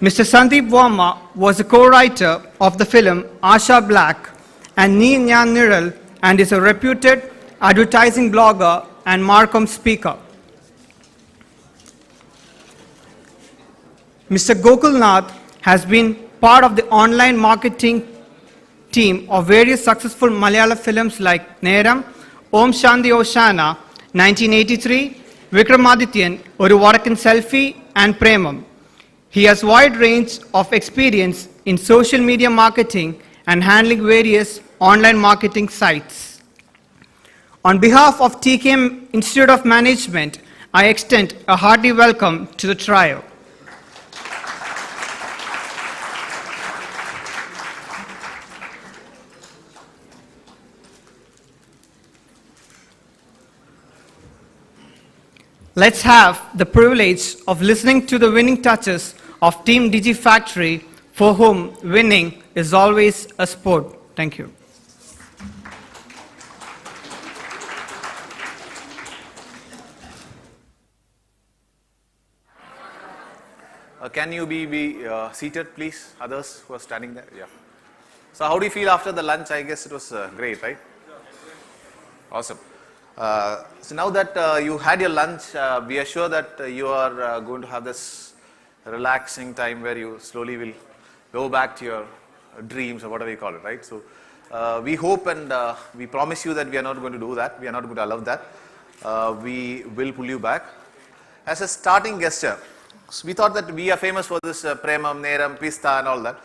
Mr. Sandeep Verma was a co-writer of the film Asha Black and Ni Nyan Niral and is a reputed advertising blogger and Markham speaker. Mr. Gokul Nath has been part of the online marketing team of various successful Malayalam films like Neram, Om Shanti Oshana, 1983, Vikramadityan, Oru Vadakan Selfie, and Premam. He has wide range of experience in social media marketing and handling various online marketing sites. On behalf of TKM Institute of Management, I extend a hearty welcome to the trio. Let's have the privilege of listening to the winning touches of Team DigiFactory, for whom winning is always a sport. Thank you. Can you be seated, please? Others who are standing there? Yeah. So how do you feel after the lunch? I guess it was great, right? Awesome. So now that you had your lunch, we are sure that you are going to have this relaxing time where you slowly will go back to your dreams or whatever you call it, right? So we hope and we promise you that we are not going to do that. We are not going to allow that. We will pull you back. As a starting gesture, so we thought that we are famous for this Premam, Neram, Pista and all that.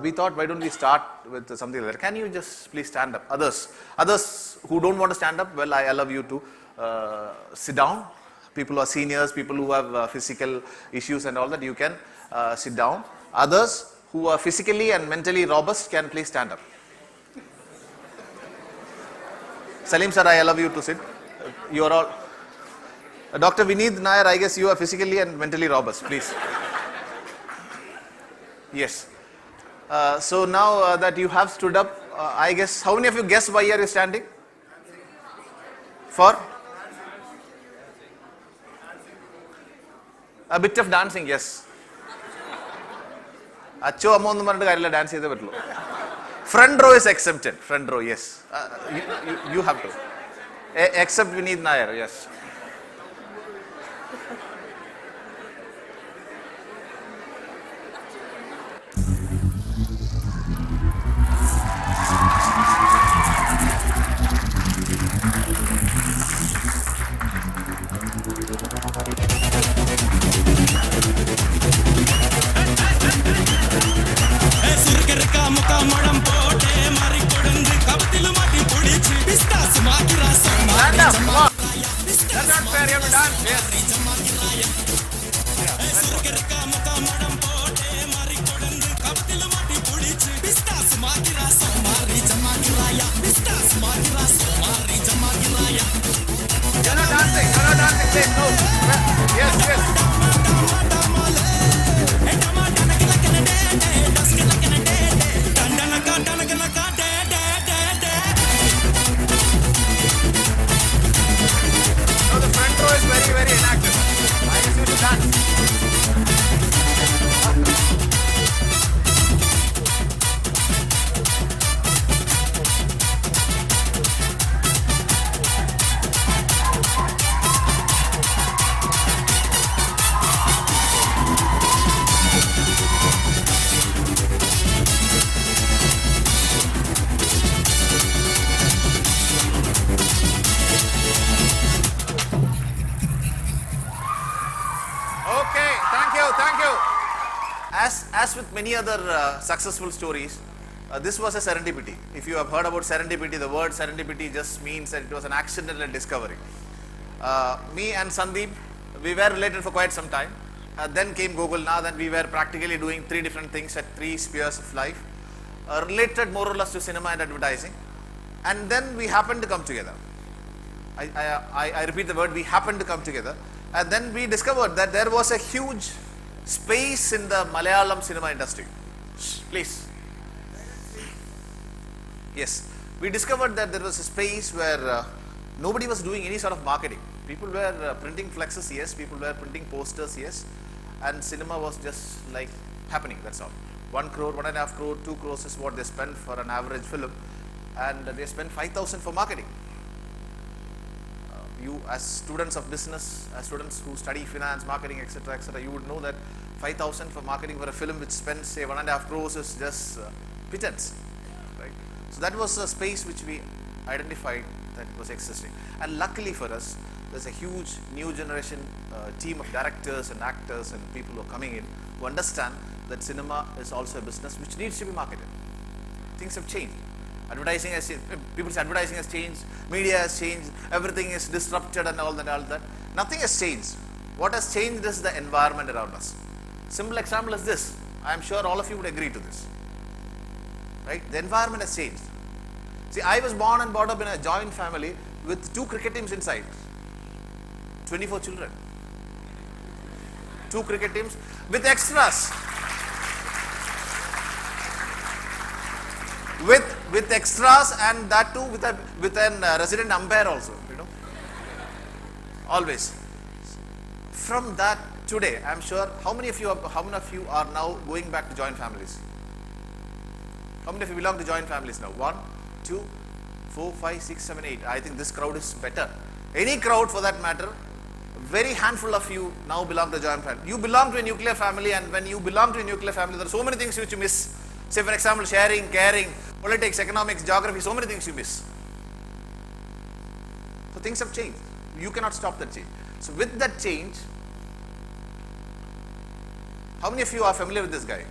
We thought, why don't we start with something like that? Can you just please stand up? Others who don't want to stand up, well, I allow you to sit down. People who are seniors, people who have physical issues and all that, you can sit down. Others who are physically and mentally robust can please stand up. Salim sir, I allow you to sit. You are all. Dr. Vineet Nair, I guess you are physically and mentally robust, please. Yes. So now that you have stood up, I guess, how many of you guess why are you standing? For? A bit of dancing, yes. Acho ammo onnu parnittu kariyilla dance cheythe pattulla. Front row is exempted. Front row, yes. You have to. Except Vineet Nair, yes. That's not fair, you have to dance. Yes. You're not dancing, please. No. Yes. No, the front row is very, very inactive. I guess you should dance. Thank you. As with many other successful stories, this was a serendipity. If you have heard about serendipity, the word serendipity just means that it was an accidental discovery. Me and Sandeep, we were related for quite some time. Then came Gokul Nath, and we were practically doing three different things at three spheres of life, related more or less to cinema and advertising. And then we happened to come together. I repeat the word, we happened to come together. And then we discovered that there was a huge space in the Malayalam cinema industry. Please. Yes. We discovered that there was a space where nobody was doing any sort of marketing. People were printing flexes, yes. People were printing posters, yes. and cinema was just like happening, that's all. 1 crore, 1.5 crore, 2 crores is what they spend for an average film, and they spend 5,000 for marketing. You as students of business, as students who study finance, marketing, etc., you would know that 5,000 for marketing for a film which spends say 1.5 crores is just pittance, right? So that was a space which we identified that was existing, and luckily for us, there's a huge new generation team of directors and actors and people who are coming in who understand that cinema is also a business which needs to be marketed. Things have changed. Advertising has changed. People's advertising has changed. Media has changed. Everything is disrupted and all that. Nothing has changed. What has changed is the environment around us. Simple example is this. I am sure all of you would agree to this. Right? The environment has changed. See, I was born and brought up in a joint family with 2 cricket teams inside. 24 children. 2 cricket teams with extras. With extras, and that too with an resident umpire also, always. From that today, I am sure, how many of you are now going back to joint families? How many of you belong to joint families now? 1, 2, 4, 5, 6, 7, 8. I think this crowd is better. Any crowd for that matter. Very handful of you now belong to joint family. You belong to a nuclear family, and when you belong to a nuclear family, there are so many things which you miss. Say for example, sharing, caring, politics, economics, geography, so many things you miss. So things have changed. You cannot stop that change. So with that change, how many of you are familiar with this guy?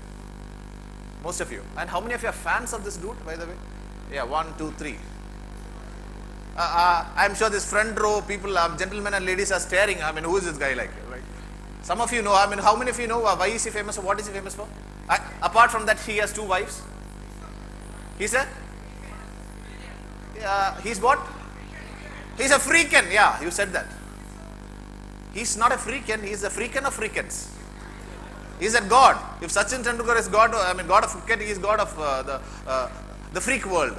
Most of you. And how many of you are fans of this dude, by the way? Yeah, 1, 2, 3. I'm sure this front row people, gentlemen and ladies are staring. I mean, who is this guy like? Right? Some of you know. I mean, how many of you know why is he famous or what is he famous for? Apart from that, he has 2 wives. He's what? He's a freakin. Yeah, you said that. He's not a freakin. He's a freakin of freakins. He's a god. If Sachin Tendulkar is god, god of cricket, he is god of the freak world.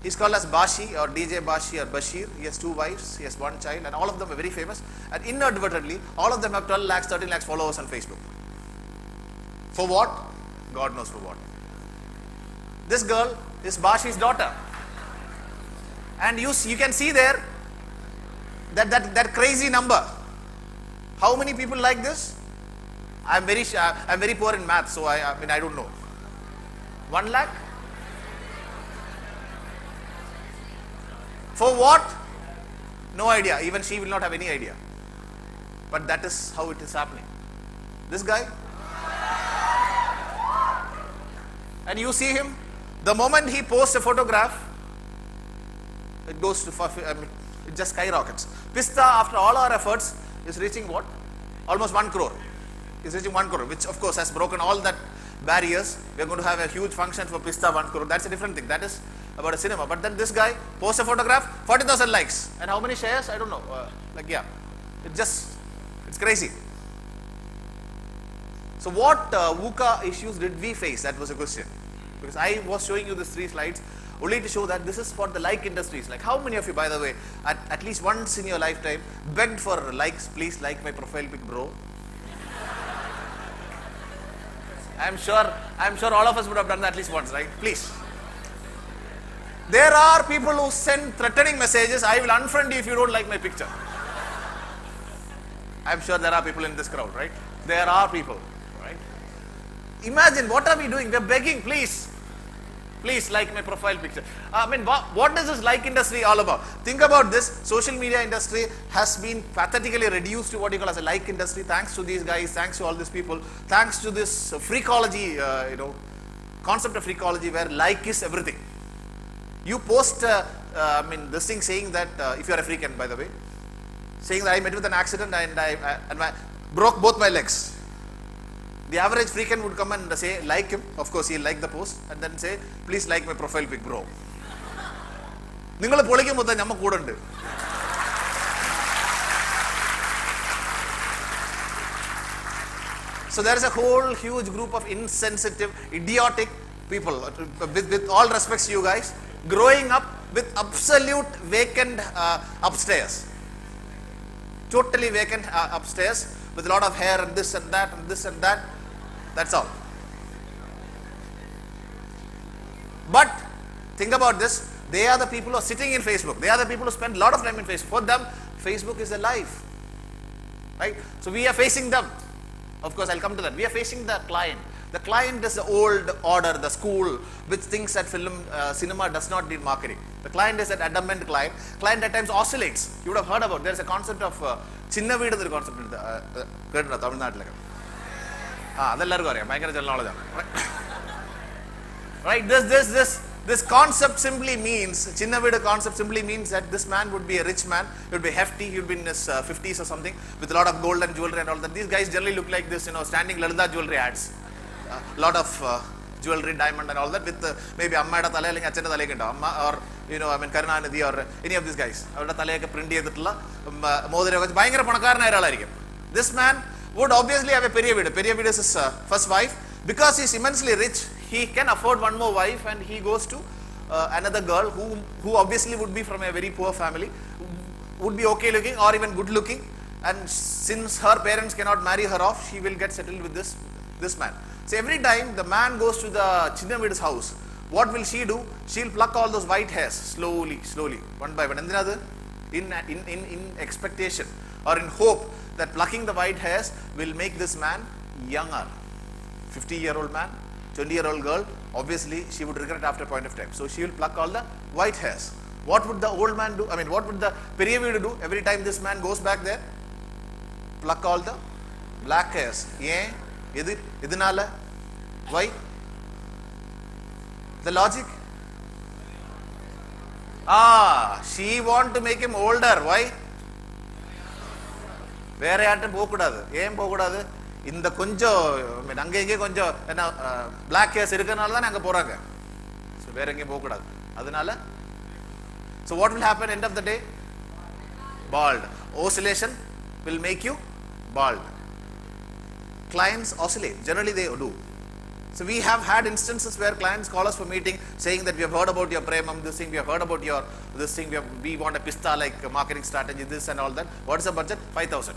He's called as Bashi or DJ Bashi or Bashir. He has 2 wives. He has 1 child, and all of them are very famous. And inadvertently, all of them have 12 lakhs, 13 lakhs followers on Facebook. For what? God knows for what. This girl is Bashi's daughter, and you can see there that crazy number. How many people like this? I'm very poor in math, so I don't know. 1 lakh? For what? No idea. Even she will not have any idea. But that is how it is happening. This guy, and you see him, the moment he posts a photograph, it goes to, it just skyrockets. Pista, after all our efforts, is reaching what? Almost 1 crore. Is reaching 1 crore, which of course has broken all that barriers. We are going to have a huge function for Pista 1 crore. That's a different thing. That is about a cinema. But then this guy posts a photograph, 40,000 likes. And how many shares? I don't know. It's crazy. So what VUCA issues did we face? That was a question. Because I was showing you these 3 slides only to show that this is for the like industries. Like how many of you, by the way, at least once in your lifetime, begged for likes, please like my profile pic, bro? I'm sure all of us would have done that at least once, right? Please. There are people who send threatening messages. I will unfriend you if you don't like my picture. I'm sure there are people in this crowd, right? There are people, right? Imagine, what are we doing? We're begging, please like my profile picture. What is this like industry all about? Think about this. Social media industry has been pathetically reduced to what you call as a like industry, thanks to these guys, thanks to all these people, thanks to this freakology, concept of freakology where like is everything. You post, this thing saying that, if you are a freak, by the way, saying that I met with an accident and I broke both my legs. The average freakin would come and say, like him. Of course, he'll like the post and then say, please like my profile pic, bro. So there is a whole huge group of insensitive, idiotic people, with all respects to you guys, growing up with absolute vacant upstairs. Totally vacant upstairs, with a lot of hair and this and that and this and that. That's all. But think about this. They are the people who are sitting in Facebook. They are the people who spend a lot of time in Facebook. For them, Facebook is a life. Right? So we are facing them. Of course, I'll come to that. We are facing the client. The client is the old order, the school, which thinks that cinema does not need marketing. The client is an adamant client. Client at times oscillates. You would have heard about. There is a concept of Chinna Veedu is a concept in Tamil Nadu. Right? This concept simply means, Chinna Veedu concept simply means that this man would be a rich man. He would be hefty. He would be in his 50s or something with a lot of gold and jewelry and all that. These guys generally look like this, standing Lalita jewelry ads. Lot of jewelry, diamond and all that with maybe Amma Tale or Karunanidhi or any of these guys. This man would obviously have a Periya Veedu is his first wife. Because he is immensely rich, he can afford one more wife and he goes to another girl who obviously would be from a very poor family, would be okay looking or even good looking, and since her parents cannot marry her off, she will get settled with this man. So every time the man goes to the Chinna Veedu's house, what will she do? She will pluck all those white hairs slowly, one by one. In expectation or in hope that plucking the white hairs will make this man younger. 50-year-old man, 20-year-old girl, obviously she would regret after a point of time. So she will pluck all the white hairs. What would the old man do? What would the Periya Veedu do every time this man goes back there? Pluck all the black hairs. Why? The logic? She want to make him older. Why? வேற யார்ட்டும் போகக்கூடாது. ஏன் போகக்கூடாது? இந்த கொஞ்சம் அங்கே இங்கே கொஞ்சம் என்ன பிளாக் ஹேர்ஸ் இருக்கனால தான் அங்கே போகிறாங்க. ஸோ வேற எங்கேயும் போகக்கூடாது. அதனால so what will happen end of the day? Bald. Oscillation will make you bald. Clients oscillate. Generally they do. So we have had instances where clients call us for meeting saying that we have heard about your Premam, this thing, we have heard about your this thing, we want a pista like marketing strategy, this and all that. What is the budget? 5,000.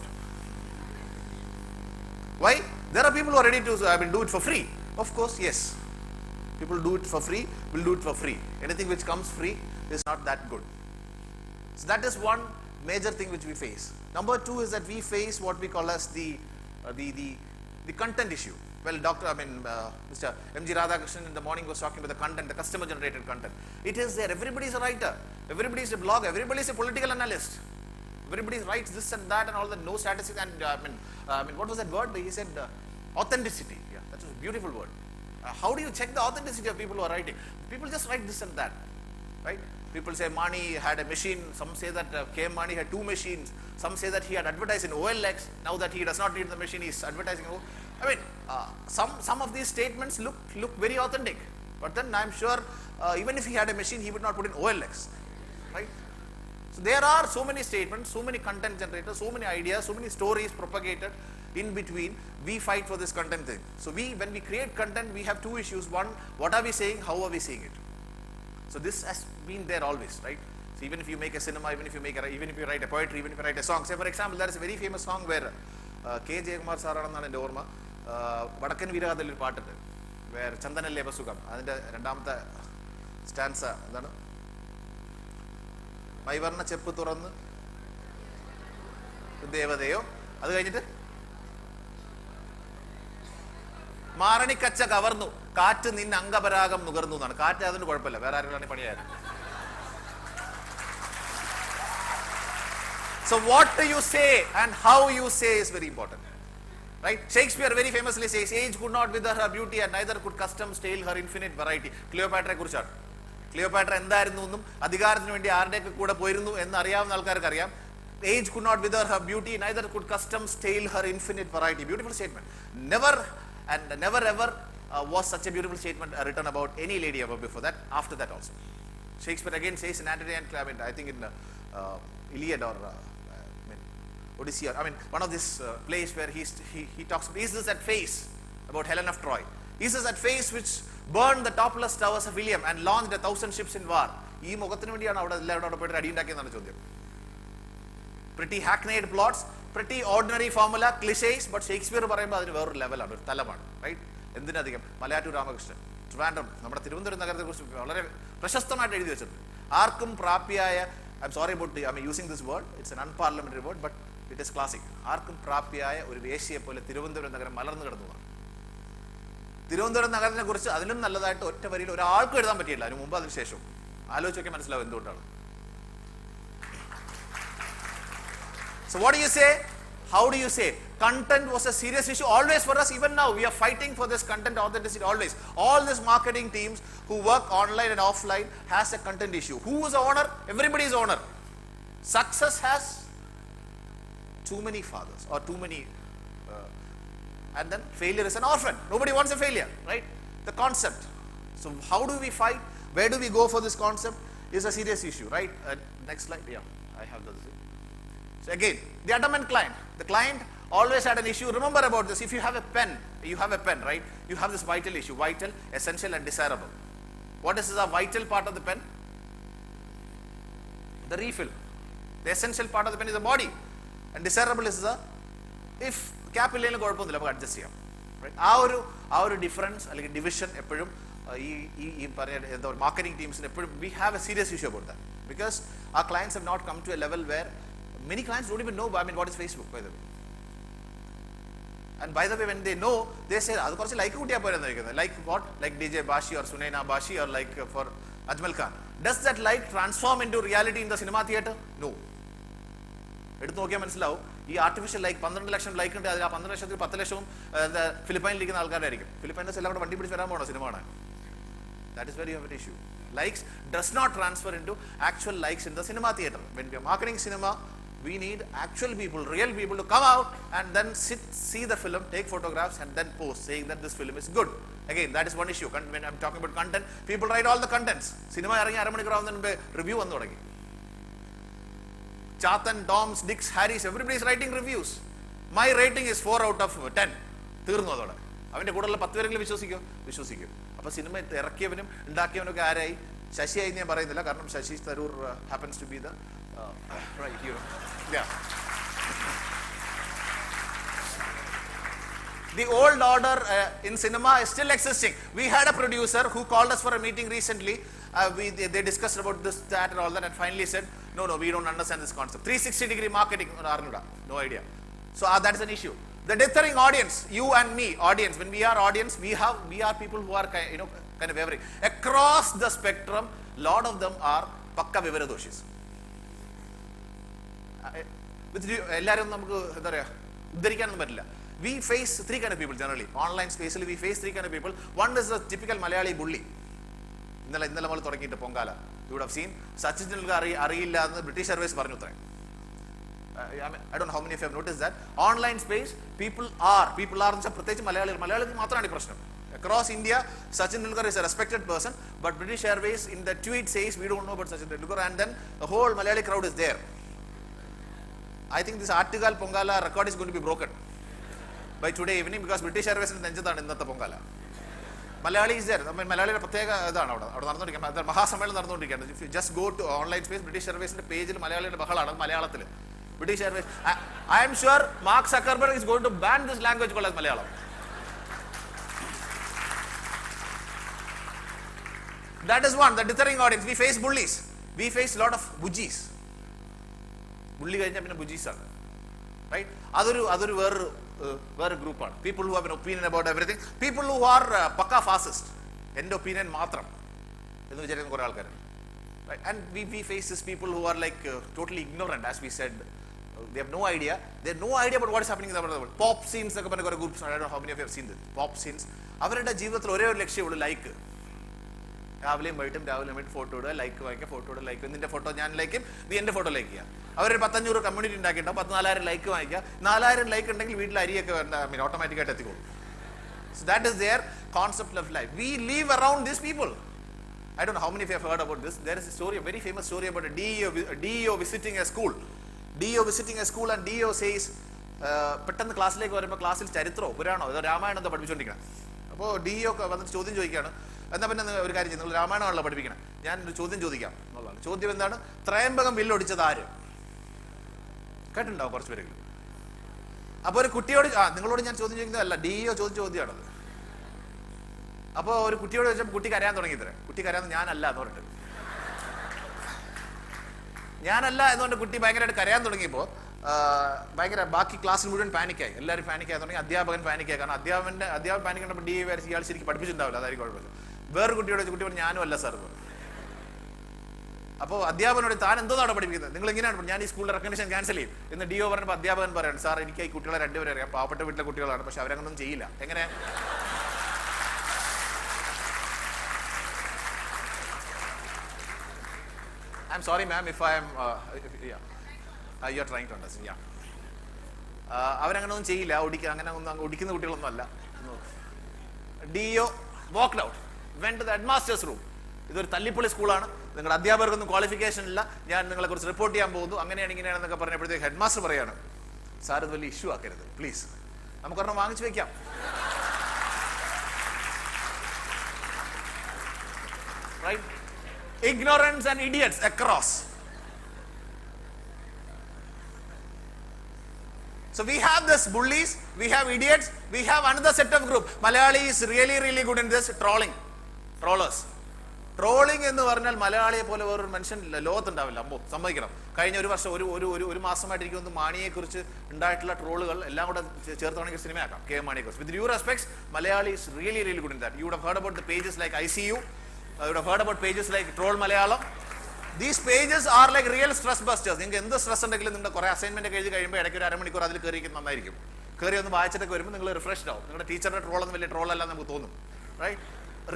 Why? There are people who are ready to do it for free. Of course, yes. People do it for free, will do it for free. Anything which comes free is not that good. So that is one major thing which we face. Number two is that we face what we call as the content issue. Well, Mr. M.G. Radhakrishnan in the morning was talking about the content, the customer generated content. It is there. Everybody is a writer. Everybody is a blogger. Everybody is a political analyst. Everybody writes this and that and all that. No statistics and what was that word? He said authenticity. Yeah, that was a beautiful word. How do you check the authenticity of people who are writing? People just write this and that, right? People say Mani had a machine. Some say that KM Mani had 2 machines. Some say that he had advertised in OLX. Now that he does not need the machine, he is advertising. Some of these statements look very authentic. But then I am sure even if he had a machine, he would not put in OLX, right? So there are so many statements, so many content generators, so many ideas, so many stories propagated in between. We fight for this content thing. So when we create content, we have 2 issues. One, what are we saying? How are we saying it? So this has been there always, right? So even if you make a cinema, even if you write a poetry, even if you write a song. Say for example, there is a very famous song where K. Jayakumar Sararanana and Orma, Vadakan Veeragadalil Paattu, where Chandanal Leva Sugam, and Rendamata stanza, Maivarna Cheppu Thurannu Devadeyo, adu kayinittu Marani Kacha Kavarnu, Kaattu Ninnu Angaparagam Nugarnu എന്നാണ്. കാറ്റ് അതിന് കുഴപ്പമില്ല, വേറെ ആരെങ്കിലും പണിയായിരുന്നു. So what do you say and how you say is very important, right? Shakespeare very famously says, age could not wither her beauty and neither could custom stale her infinite variety. Cleopatra കുറിച്ചാണ്. Cleopatra എന്തായിരുന്നു എന്നും അധികാരത്തിന് വേണ്ടി ആരുടെയൊക്കെ കൂടെ പോയിരുന്നു എന്ന് അറിയാവുന്ന ആൾക്കാർക്ക് അറിയാം. Age could not wither her beauty, neither could custom stale her infinite variety. Beautiful statement. Never ever was such a beautiful statement written about any lady ever before that, after that also. Shakespeare again says in Antony and Clement, I think in Iliad or Odyssey, one of these plays where he talks about, is this that face about Helen of Troy? Is this that face which burned the topmost towers of Ilium and launched 1,000 ships in war? Pretty hackneyed plots, pretty ordinary formula, cliches, but Shakespeare പറയുമ്പോൾ അതിന് വേറൊരു ലെവലാണ്, ഒരു തലമാണ്, right? എന്തിനധികം മലയാറ്റൂർ രാമകൃഷ്ണൻ, ട്രിവാൻഡ്രം, നമ്മുടെ തിരുവനന്തപുരം നഗരത്തെ കുറിച്ച് വളരെ പ്രശസ്തമായിട്ട് എഴുതി വെച്ചിട്ടുണ്ട്. ആർക്കും പ്രാപ്തിയായ, I'm sorry about I'm using this word, it's an unparliamentary word, but it is classic. ആർക്കും പ്രാപ്തിയായ ഒരു വേശ്യയെ പോലെ തിരുവനന്തപുരം നഗരം മലർന്നു കിടന്നതാണ്. തിരുവനന്തപുരം നഗരത്തിനെ കുറിച്ച് അതിലും നല്ലതായിട്ട് ഒറ്റ വരിയിൽ ഒരാൾക്കും എഴുതാൻ പറ്റിയില്ല, അതിന് മുമ്പ് അതിന് ശേഷം. ആലോചിച്ചൊക്കെ മനസ്സിലാവും എന്തുകൊണ്ടാണ്. So what do you say? How do you say? Content was a serious issue always for us. Even now we are fighting for this content authenticity always. All these marketing teams who work online and offline has a content issue. Who is the owner? Everybody is owner. Success has too many fathers or too many and then failure is an orphan. Nobody wants a failure, right? The concept. So how do we fight? Where do we go for this concept is a serious issue, right? Next slide. Yeah, I have this. So again, the adamant client. The client always had an issue. Remember about this. If you have a pen, right? You have this vital issue, vital, essential and desirable. What is the vital part of the pen? The refill. The essential part of the pen is the body. And desirable is the, if cap illenu kuഴപ്പമൊന്നുമില്ല, നമുക്ക് adjust ചെയ്യാം, right? ആ ഒരു difference അല്ലെങ്കിൽ division എപ്പോഴും ഈ പറയുന്ന എന്താ പറയുക, മാർക്കറ്റിംഗ് ടീംസിന് എപ്പോഴും we have A serious issue about that, because our clients have not come to a level where many clients don't even know, I mean, what is Facebook, by the way. And by the way, when they know, they say, adu korchu like kutiya poyana irukkunnu. Like what? Like DJ Bashi or Sunaina Bashi or like for Ajmal Khan. Does that like transform into reality in the cinema theater? No. എടുത്ത് നോക്കിയാൽ മനസ്സിലാവും, ഈ artificial like 12 ലക്ഷം like ഉണ്ട്, അതിൽ ആ 12 ലക്ഷത്തിൽ 10 ലക്ഷവും ഫിലിപ്പൈനിലിരിക്കുന്ന ആൾക്കാരായിരിക്കും. ഫിലിപ്പൈൻസ് എല്ലാം കൂടെ വണ്ടി പിടിച്ച് വരാൻ പോകണോ സിനിമ കാണാൻ? That is where you have an issue. Likes does not transfer into actual likes in the cinema theater. When we are marketing cinema, we need actual people, real people to come out and then sit, see the film, take photographs and then post saying that this film is good. Again, that is one issue. When I'm talking about content, people write all the contents. Cinema ഇറങ്ങി അരമണിക്കൂറാവുന്നതിന് മുമ്പേ review വന്നു തുടങ്ങി. Chatan, Toms, Dicks, Harrys, everybody is writing reviews. My rating is 4 out of 10. തീർന്നു അതോടെ. അവൻ്റെ കൂടെയുള്ള 10 പേരെങ്കിലും വിശ്വസിക്കും. അപ്പോൾ സിനിമ ഇറക്കിയവനും ഉണ്ടാക്കിയവനൊക്കെ ആരായി? ശശിയായി ഞാൻ പറയുന്നില്ല, കാരണം Sasi Tharoor happens to be the right hero. Yeah. The old order in cinema is still existing. We had a producer who called us for a meeting recently. They discussed about this, that and all that, and finally said, no, we don't understand this concept. 360-degree marketing, no idea. So that is an issue. The dithering audience, you and me, audience, when we are audience, we are people who are kind of every across the spectrum. Lot of them are pakka vivaradoshis. എല്ലാവരും നമുക്ക് എന്താ പറയുക ഉദ്ധരിക്കാനൊന്നും പറ്റില്ല. We face 3 kind of people generally. Online space we face 3 kind of people. One is the typical Malayali bully. ഇന്നലെ നമ്മൾ തുടങ്ങിയിട്ട് Pongala. You would have seen Sachin Tendulkar അറിയില്ല എന്ന് ബ്രിട്ടീഷ് എയർവേസ് പറഞ്ഞു അത്രേ. I don't know how many of you have noticed that. Online space people are എന്ന് വെച്ചാൽ പ്രത്യേകിച്ച് മലയാളികൾക്ക് മാത്രമാണ് ഈ പ്രശ്നം. Across India, Sachin Tendulkar is a respected person, but British Airways in the tweet says we don't know about Sachin Tendulkar, and then the whole Malayali crowd is there. I think this Artigal Pongala record is going to be broken by today evening because British Airways in Nenjathan in the Pongala. Malayali is there. I mean, Malayali is Mahasamal. If you just go to online space, British Airways in the page in Malayalam. British Airways. I am sure Mark Zuckerberg is going to ban this language called as Malayalam. That is one, the dithering audience. We face bullies. We face a lot of bujis. Bully കഴിഞ്ഞാൽ പിന്നെ ബുജീസ് ആണ്, right? അതൊരു വേറെ ഗ്രൂപ്പാണ്. People who have an opinion about everything. People who are pucca fascist, എൻ്റെ opinion മാത്രം എന്ന് വിചാരിക്കുന്ന കുറേ ആൾക്കാരുണ്ട്. And we face these people who are like totally ignorant, as we said. They have no idea about what is happening in the world. Pop scenes ഒക്കെ പറഞ്ഞ കുറേ groups. I don't know how many of you have seen this. Pop scenes. അവരുടെ ജീവിതത്തിൽ ഒരേ ഒരു ലക്ഷ്യമുള്ളൂ, like. രാവിലെയും വൈകിട്ടും photo ഇടുക, ലൈക്ക് വാങ്ങിക്കുക, ഫോട്ടോ ഇടുക, ലൈക്ക്. നിന്റെ ഫോട്ടോ ഞാൻ ലൈക്കും, നീ എൻ്റെ ഫോട്ടോ ലൈക്ക് ചെയ്യുക. അവരൊരു 500 കമ്മ്യൂണിറ്റി ഉണ്ടാക്കിയിട്ടുണ്ടാവും. 4000 ലൈക്ക് വാങ്ങിക്കുക. 4000 ലൈക്ക് ഉണ്ടെങ്കിൽ വീട്ടിൽ അരിയൊക്കെ ഓട്ടോമാറ്റിക്കായിട്ട് എത്തിക്കോളും. So that is their concept of life. We live around these people. I don't know how many of you have heard about this. There is a story, a very famous story about a DEO visiting a school. DEO visiting a school and DEO says, പെട്ടെന്ന് ക്ലാസ്സിലേക്ക് വരുമ്പോൾ ക്ലാസ്സിൽ ചരിത്രമോ പുരാണോ ഏതോ രാമായണം എന്തോ പഠിപ്പിച്ചുകൊണ്ടിരിക്കണം. അപ്പോൾ DEO ഒക്കെ വന്നിട്ട് ചോദ്യം ചോദിക്കുകയാണ്. എന്നാൽ പിന്നെ ഒരു കാര്യം ചെയ്യും, നിങ്ങൾ രാമായണമാണല്ലോ പഠിപ്പിക്കണം, ഞാനൊരു ചോദ്യം ചോദിക്കാം എന്നുള്ളതാണ്. ചോദ്യം എന്താണ്? ത്രയംബകം വില്ലൊടിച്ചത് ആര്? കേട്ടിട്ടുണ്ടാവും കുറച്ച് പേരെങ്കിലും. അപ്പോൾ ഒരു കുട്ടിയോട് നിങ്ങളോട് ഞാൻ ചോദ്യം ചോദിക്കുന്നതല്ല, DEO ചോദിച്ച ചോദ്യമാണത്. അപ്പോൾ ഒരു കുട്ടിയോട് ചോദിച്ചപ്പോൾ കുട്ടി കരയാൻ തുടങ്ങി. ഇത്ര കുട്ടി കരയാൻ ഞാനല്ല എന്ന് പറഞ്ഞിട്ട്, ഞാനല്ല എന്നുകൊണ്ട് കുട്ടി ഭയങ്കരമായിട്ട് കരയാൻ തുടങ്ങിയപ്പോൾ ഭയങ്കര ബാക്കി ക്ലാസ്സിൽ മുഴുവൻ പാനിക്കായി. എല്ലാവരും പാനിക്കായി തുടങ്ങി. അധ്യാപകൻ പാനിക്കായി. കാരണം അധ്യാപകൻ പാനിക്കണ്ടപ്പോൾ DEO വിചാരിച്ച് ഇയാൾ ശരിക്കും പഠിപ്പിച്ചിട്ടുണ്ടാവില്ല, അതായിരിക്കും കുഴപ്പമില്ല. വേറൊരു കുട്ടിയോട് കുട്ടി പറഞ്ഞു ഞാനും അല്ല സാർ. അപ്പോൾ അധ്യാപകനോട് താൻ എന്തോന്നാണ് പഠിപ്പിക്കുന്നത്, നിങ്ങൾ എങ്ങനെയാണ്, ഞാൻ ഈ സ്കൂളിൽ റെക്കഗ്നിഷൻ ക്യാൻസൽ ചെയ്യും എന്ന് DEO പറഞ്ഞപ്പോൾ അധ്യാപകൻ പറയാണ്, സാർ എനിക്ക് ഈ കുട്ടികളെ രണ്ടുപേരെ അറിയാം, പാവപ്പെട്ട വീട്ടിലെ കുട്ടികളാണ്, പക്ഷെ അവരങ്ങനൊന്നും ചെയ്യില്ല. എങ്ങനെ? I'm sorry ma'am if I am you are trying to understand. അവരങ്ങനൊന്നും ചെയ്യില്ല, അങ്ങനെ ഒന്നും ഒടിക്കുന്ന കുട്ടികളൊന്നും അല്ല. DEO walked out, went to the headmaster's room. ഇതൊരു തല്ലിപ്പൊളി സ്കൂളാണ്, നിങ്ങളുടെ അധ്യാപകർക്കൊന്നും ക്വാളിഫിക്കേഷൻ ഇല്ല, ഞാൻ നിങ്ങളെ കുറിച്ച് റിപ്പോർട്ട് ചെയ്യാൻ പോകുന്നു, അങ്ങനെയാണ് ഇങ്ങനെയാണെന്നൊക്കെ പറഞ്ഞപ്പോഴത്തേക്ക് ഹെഡ് മാസ്റ്റർ പറയാണ്, സാർ ഇത് വലിയ ഇഷ്യൂ ആക്കരുത് പ്ലീസ്, നമുക്കൊരെണ്ണം വാങ്ങിച്ചു വെക്കാം. Right? Ignorance and idiots across. So we have this bullies, we have idiots, we have another set of group. Malayali is really good in this trollers. Trolling എന്ന് പറഞ്ഞാൽ മലയാളിയെ പോലെ വേറൊരു മനുഷ്യൻ ലോകത്തുണ്ടാവില്ല. അമ്പോ സമ്മതിക്കണം. കഴിഞ്ഞ ഒരു വർഷം ഒരു മാസമായിട്ട് എനിക്ക് തോന്നുന്നു മാണിയെ കുറിച്ച് ഉണ്ടായിട്ടുള്ള ട്രോളുകൾ എല്ലാം കൂടെ ചേർത്താണെങ്കിൽ സിനിമയാക്കാം. KM മാണിയെ കുറിച്ച്. വിത്ത് due respects, Malayali is really good in that. You would have heard about the pages like ICU. You would have heard about pages like Troll Malayalam. These pages are like real stress busters. നിങ്ങൾക്ക് എന്ത് stress ഉണ്ടെങ്കിലും നിങ്ങളുടെ കുറേ assignment ഒക്കെ എഴുതി കഴിയുമ്പോൾ ഇടയ്ക്ക് ഒരു അരമണിക്കൂർ അതിൽ കയറിയിരിക്കുന്നത് നന്നായിരിക്കും. കയറി ഒന്ന് വായിച്ചിട്ടൊക്കെ വരുമ്പോൾ നിങ്ങൾ റിഫ്രഷ്ഡ് ആവും. നിങ്ങളുടെ ടീച്ചറുടെ ട്രോളൊന്നും വലിയ ട്രോളല്ല നമുക്ക് തോന്നും. Right?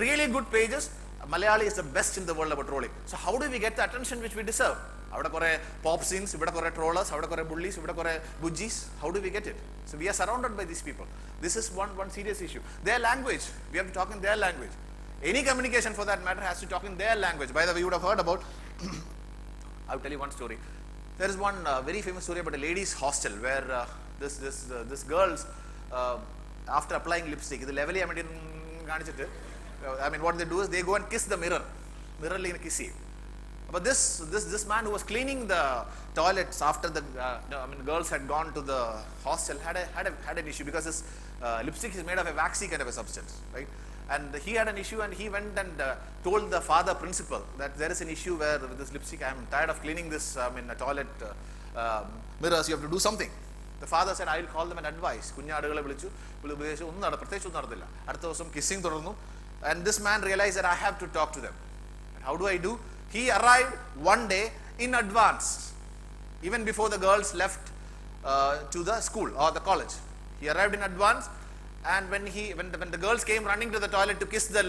Really good pages. Malayali is the best in the world about trolling. So how do we get the attention which we deserve? അവിടെ കുറേ പോപ്പ് സീൻസ്, ഇവിടെ കുറേ ട്രോളേഴ്സ്, അവിടെ കുറേ ബുള്ളീസ്, ഇവിടെ കുറേ ബുജ്ജീസ്. How do we get it? So we are surrounded by these people. This is one serious issue. Their language, we have to talk in their language. Any communication for that matter has to talk in their language. By the way, you would have heard about I'll tell you one story. There is one very famous story about a ladies hostel where this girls after applying lipstick, ഇത് level ചെയ്യാൻ വേണ്ടി കാണിച്ചിട്ട്, what they do is they go and kiss the mirror. Mirror like kiss ചെയ്യും. But this man who was cleaning the toilets after the girls had gone to the hostel had an issue because his lipstick is made of a waxy kind of a substance, right? And he had an issue and he went and told the father principal that there is an issue where with this lipstick I am tired of cleaning this toilet mirrors, you have to do something. The father said I will call them and advise. കുഞ്ഞാടുകളെ വിളിച്ചു ഉപദേശിച്ചു. ഒന്നും പ്രത്യേകിച്ച് ഒന്നും നടന്നില്ല. അടുത്ത ദിവസം kissing തുടർന്നു. And this man realized that I have to talk to them. And how do I do? He arrived one day in advance, even before the girls left to the school or the college. He arrived in advance, and when the girls came running to the toilet to kiss the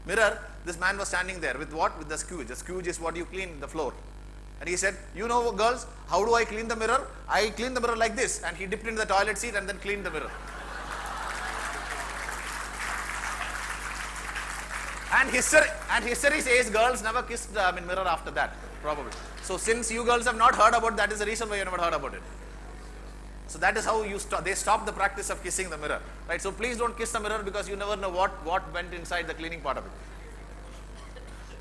mirror, this man was standing there with what? With the squeege. The squeege is what you clean the floor. And he said, you know girls, how do I clean the mirror? I clean the mirror like this. And he dipped into the toilet seat and then cleaned the mirror. And history says girls never kissed mirror after that, probably. So since you girls have not heard about that, is the reason why you never heard about it. So that is how they stop the practice of kissing the mirror, right? So please don't kiss the mirror because you never know what went inside the cleaning part of it.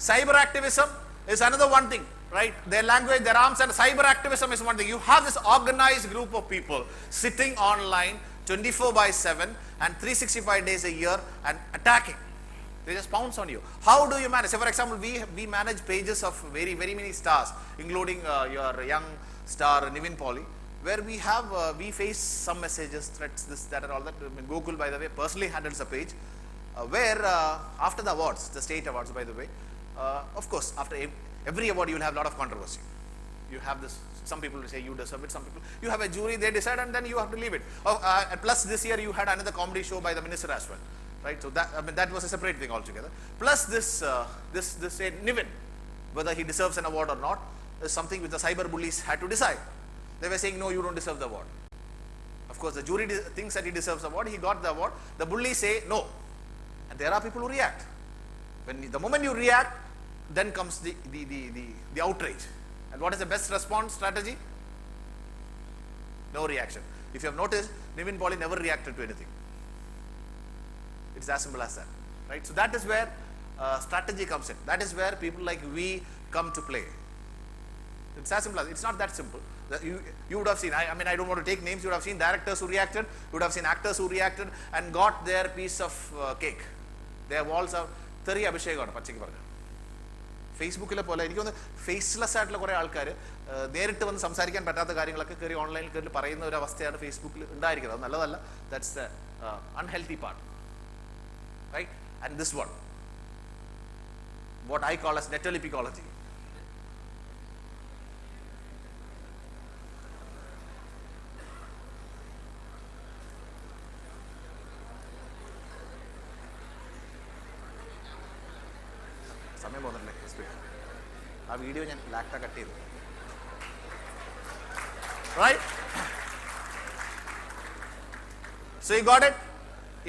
Cyber activism is another one thing, right? Their language, their arms, and cyber activism is one thing. You have this organized group of people sitting online 24/7 and 365 days a year and attacking. They just pounce on you. How do you manage? Say for example, we manage pages of very many stars, including your young star Nivin Pauly, where we face some messages, threats, this, that, and all that. Gokul, by the way, personally handles a page where after the awards, the state awards, by the way, of course, after every award you will have a lot of controversy. You have this. Some people will say you deserve it. Some people, you have a jury, they decide, and then you have to leave it. Plus, this year you had another comedy show by the minister as well. Right, so that was a separate thing altogether. Plus this Nivin, whether he deserves an award or not, is something which the cyber bullies had to decide. They were saying, no, you don't deserve the award. Of course, the jury thinks that he deserves the award. He got the award. The bullies say no, and there are people who react. The moment you react, then comes the outrage. And what is the best response strategy? No reaction. If you have noticed, Nivin Pauly never reacted to anything. It's as simple as that, right? So that is where strategy comes in. That is where people like we come to play. It's as simple as, it's not that simple. You would have seen, I mean, I don't want to take names, you would have seen directors who reacted, you would have seen actors who reacted and got their piece of cake. Their walls are Thari Abhishekana, Pachiki Parga. ഫേസ്ബുക്കിലെ പോലെ എനിക്കൊന്ന് faceless ആയിട്ടുള്ള കുറേ ആൾക്കാർ നേരിട്ട് വന്ന് സംസാരിക്കാൻ പറ്റാത്ത കാര്യങ്ങളൊക്കെ കയറി ഓൺലൈനിൽ കയറി പറയുന്ന ഒരു അവസ്ഥയാണ് ഫേസ്ബുക്കിൽ ഉണ്ടായിരിക്കുന്നത്. അത് നല്ലതല്ല. That's the unhealthy part, right? And this one, what I call as നെറ്റോലിപ്പിക്കോളജി. സമയം പോകുന്നില്ലേ? ആ വീഡിയോ ഞാൻ ലാക്ട കട്ട് ചെയ്തു, right? So you got it?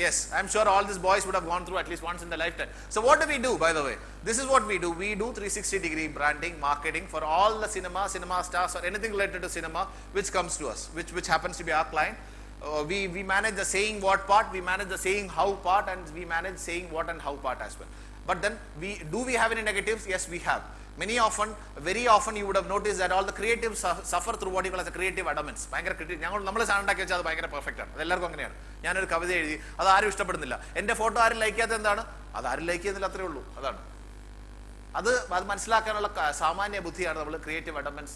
Yes, I'm sure all these boys would have gone through at least once in their lifetime. So what do, by the way? This is what we do. We do 360-degree branding, marketing for all the cinema stars or anything related to cinema which comes to us, which happens to be our client. We manage the saying what part, we manage the saying how part, and we manage saying what and how part as well. But then do we have any negatives? Yes, we have. Very often you would have noticed that all the creatives suffer through what you call as the creative adamants. ഭയങ്കര നമ്മൾ സാധനം ഉണ്ടാക്കി വെച്ചാൽ അത് ഭയങ്കര perfect ആണ്. അതെല്ലാവർക്കും അങ്ങനെയാണ്. ഞാനൊരു കവിത എഴുതി, അത് ആരും ഇഷ്ടപ്പെടുന്നില്ല. എൻ്റെ ഫോട്ടോ ആരും ലൈക്ക് ചെയ്യാത്ത എന്താണ്? അത് ആരും ലൈക്ക് ചെയ്യുന്നില്ല, അത്രേ ഉള്ളൂ. അതാണ് അത് മനസ്സിലാക്കാനുള്ള സാമാന്യ ബുദ്ധിയാണ് നമ്മൾ ക്രിയേറ്റീവ് അഡമൻസ്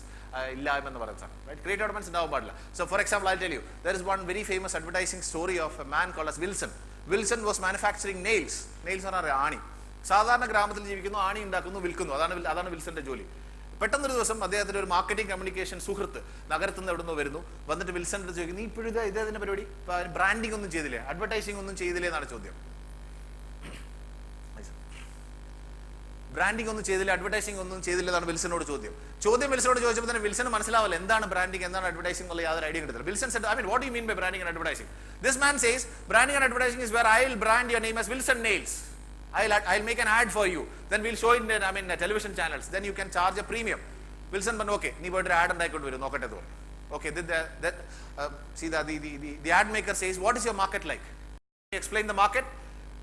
ഇല്ലായ്മ എന്ന് പറയുന്നത്. റൈറ്റ്? ക്രിയേറ്റീവ് അഡമൻസ് ഉണ്ടാവാൻ പാടില്ല. So for example, I tell you, there is one very famous advertising story of a man called as Wilson. Wilson was manufacturing nails. Nails എന്ന് പറഞ്ഞാൽ ആണി. സാധാരണ ഗ്രാമത്തിൽ ജീവിക്കുന്നു, ആണി ഉണ്ടാക്കുന്നു, വിൽക്കുന്നു. അതാണ് വിൽസന്റെ ജോലി. പെട്ടെന്നൊരു ദിവസം അദ്ദേഹത്തിന്റെ ഒരു മാർക്കറ്റിംഗ് കമ്മ്യൂണിക്കേഷൻ സുഹൃത്ത് നഗരത്തിൽ നിന്ന് എവിടെ നിന്ന് വരുന്നു, വന്നിട്ട് വിൽസന്റെ ചോദിക്കുന്നു, നീ ഇപ്പോഴും ഇതേതിന്റെ പരിപാടി, ബ്രാൻഡിംഗ് ഒന്നും ചെയ്തില്ലേ, അഡ്വർടൈസിംഗ് ഒന്നും ചെയ്തില്ലേ എന്നാണ് ചോദ്യം. ബ്രാൻഡിംഗ് ഒന്നും ചെയ്തില്ല, അഡ്വർടൈസിംഗ് ഒന്നും ചെയ്തില്ല എന്നാണ് വിൽസനോട് ചോദ്യം വിൽസനോട് ചോദിച്ചപ്പോൾ തന്നെ വിൽസന് മനസ്സിലാവില്ല എന്താണ് ബ്രാൻഡിംഗ്, എന്താണ് അഡ്വർടൈസിംഗ് എന്നുള്ള യാതൊരു ഐഡിയ കിട്ടില്ല. Wilson said, I mean, what do you mean by branding and advertising? This man says, branding and advertising is where I'll brand your name as Wilson Nails. I'll make an ad for you. Then we'll show it in television channels. Then you can charge a premium. Wilson പറഞ്ഞു, okay, നീ പോയിട്ട് ad ഉണ്ടായിക്കൊണ്ട് വരും, നോക്കട്ടെ എന്ന് പറഞ്ഞു. Okay, see the ad maker says, what is your market like? Explain the market.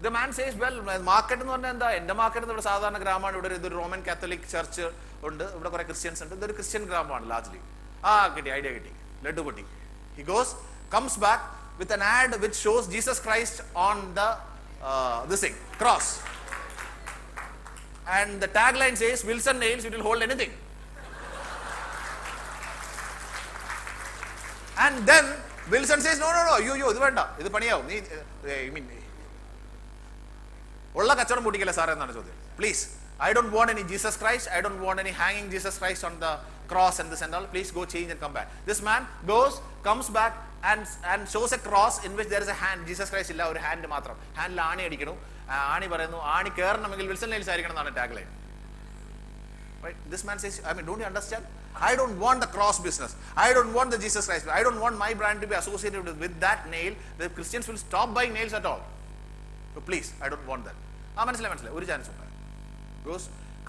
The man says, well, market എന്ന് പറഞ്ഞാൽ എന്താ, എൻ്റെ മാർക്കറ്റ് ഇവിടെ സാധാരണ ഗ്രാമമാണ്, ഇവിടെ ഇതൊരു റോമൻ കാത്തലിക് ചർച്ച് ഉണ്ട്, ഇവിടെ കുറെ ക്രിസ്ത്യൻസ് ഉണ്ട്, ഇതൊരു ക്രിസ്ത്യൻ ഗ്രാമമാണ് ലാർജ്ലി. കിട്ടി, ഐഡിയ കിട്ടി, ലഡു പൊട്ടി. He comes back with an ad which shows Jesus Christ on the this thing, cross, and the tagline says, Wilson Nails, it will hold anything. And then Wilson says, no, you idu venda, idu paniyavum, nee, I mean, ulla kachadam pootikkalla sir ennaanu chodyam. Please, I don't want any Jesus Christ, I don't want any hanging Jesus Christ on the cross and this and all. Please go change and come back. This man comes back and shows a cross in which there is a hand. Jesus Christ illa, oru hand matram, handil aani adikanu, aani parayunu, aani keranamengil Wilson Nails aayirikkanam ennaanu tagline. Right? This man says, I mean, don't you understand? I don't want the cross business, I don't want the Jesus Christ, I don't want my brand to be associated with that nail. The Christians will stop buying nails at all. So please, I don't want that. മനസ്സിലായി, ഒരു chance ഉണ്ട്.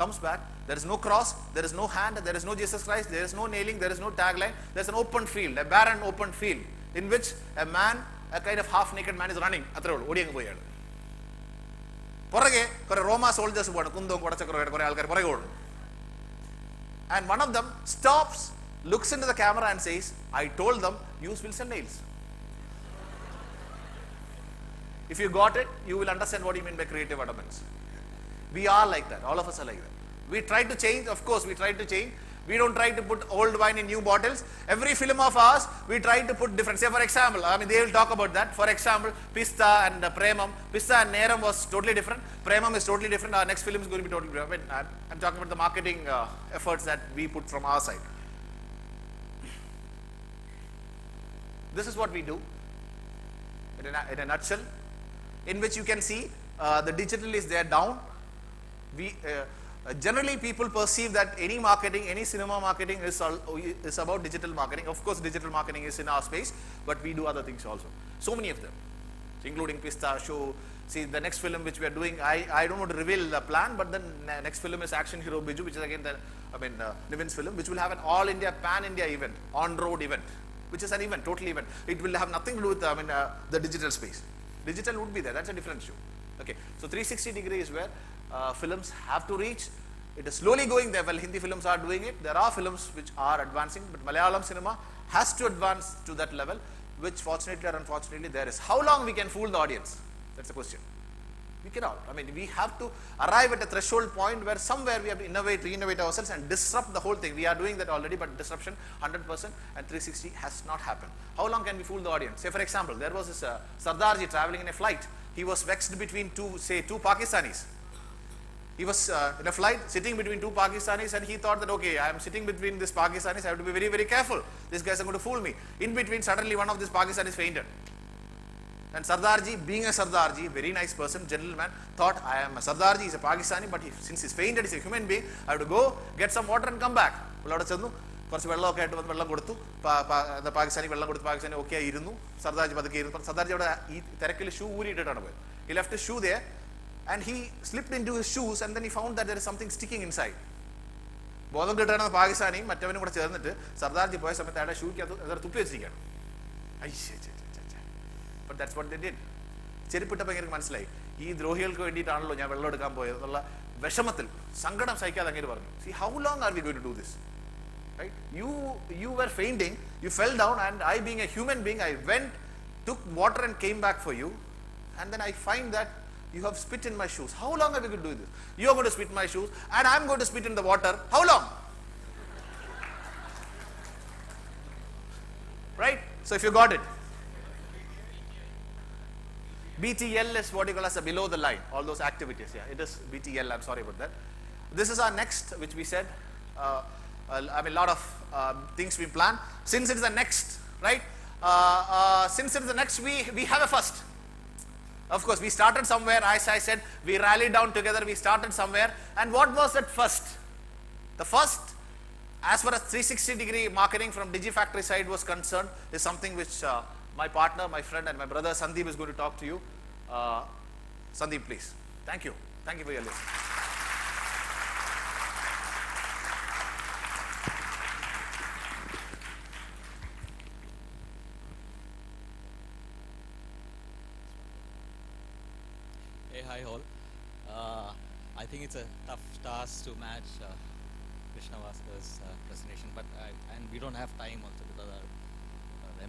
Comes back, there is no cross, there is no hand, there is no Jesus Christ, there is no nailing, there is no tagline, there is an open field, a barren open field in which a man, a kind of half naked man is running. അത്രേ ഉള്ളൂ, ഓടിയങ്ങ് പോയാണ്. പുറകെ കുറെ റോമ soldiers പോകണം, കുന്തവും കുടച്ചക്രമായിട്ട് കുറെ ആൾക്കാർ പുറകെ ഓടും. And one of them stops, looks into the camera and says, I told them, use Wilson Nails. If you got it, you will understand what you mean by creative adamants. We are like that. All of us are like that. We try to change. Of course, we try to change. We don't try to put old wine in new bottles. Every film of ours, we try to put different. Say, for example, I mean, they will talk about that. For example, Pista and Premam. Pista and Neram was totally different. Premam is totally different. Our next film is going to be totally different. I mean, I'm talking about the marketing efforts that we put from our side. This is what we do in a nutshell, in which you can see the digital is there down. We generally people perceive that any marketing, any cinema marketing is about digital marketing. Of course, digital marketing is in our space, but we do other things also. So many of them, including Pista show. See, the next film which we are doing, I don't want to reveal the plan, but then next film is Action Hero Biju, which is again Nivin's film, which will have an all India, pan India event, on road event, which is an event, total event. It will have nothing to do with the digital space. Digital would be there. That's a different issue. Okay, so 360 degree is where films have to reach. It is slowly going there. Well, Hindi films are doing it. There are films which are advancing, but Malayalam cinema has to advance to that level, which fortunately or unfortunately there is. How long we can fool the audience? That's the question. We cannot. I mean, we have to arrive at a threshold point where somewhere we have to innovate, re-innovate ourselves and disrupt the whole thing. We are doing that already, but disruption 100% and 360 has not happened. How long can we fool the audience? Say for example, there was this Sardarji traveling in a flight. He was vexed between two Pakistanis. He was in a flight sitting between two Pakistanis and he thought that, okay, I am sitting between these Pakistanis, I have to be very, very careful. These guys are going to fool me. In between, suddenly one of these Pakistanis fainted. And Sardarji, being a Sardarji, very nice person, gentleman, thought, I am a Sardarji, he's a Pakistani, but since he's fainted, he's a human being, I have to go, get some water and come back. കുറച്ച് വെള്ളമൊക്കെ ആയിട്ട് വന്ന് വെള്ളം കൊടുത്തു. പാകിസ്ഥാനി വെള്ളം കൊടുത്ത് Pakistani okay ആയിരുന്നു. സർദാർജി പതുക്കെ ഇരുന്നു. സർദാർജി അവിടെ ഈ തിരക്കിൽ ഷൂ ഊരിയിട്ടാണ് പോയത്. He left his shoe there and he slipped into his shoes and then he found that there is something sticking inside. ബോധം കിട്ടാണെന്ന് പാകിസ്ഥാനിയും മറ്റവനും കൂടെ ചേർന്നിട്ട് സർദാർജി പോയ സമയത്ത് അയാളുടെ ഷൂക്ക് അത് തുപ്പി വെച്ചിരിക്കുകയാണ്. But that's what they did. ചെരുപ്പിട്ടപ്പോൾ എനിക്ക് മനസ്സിലായി, ഈ ദ്രോഹികൾക്ക് വേണ്ടിയിട്ടാണല്ലോ ഞാൻ വെള്ളം എടുക്കാൻ പോയത് എന്നുള്ള വിഷമത്തിൽ സങ്കടം സഹിക്കാതെ അങ്ങനെ പറഞ്ഞു. See, how long are we going to do this? Right? You were fainting, you fell down, and I, being a human being, I went, took water and came back for you, and then I find that you have spit in my shoes. How long are we going to do this? You are going to spit in my shoes, and I am going to spit in the water. How long? Right? So if you got it. BTL is what you call as a below the line, all those activities. Yeah, it is BTL, I'm sorry about that. This is our next, which we said, I mean, a lot of things we plan. Since it is the next, right? Since it is the next, we have a first. Of course, we started somewhere. As I said, we rallied down together. We started somewhere. And what was that first? The first, as far as 360-degree marketing from DigiFactory side was concerned, is something which my partner, my friend, and my brother Sandeep is going to talk to you. Sandeep, please. Thank you. Thank you for your list. Hey, hi all. I think it's a tough task to match Krishna Vaskar's presentation, but and we don't have time also because our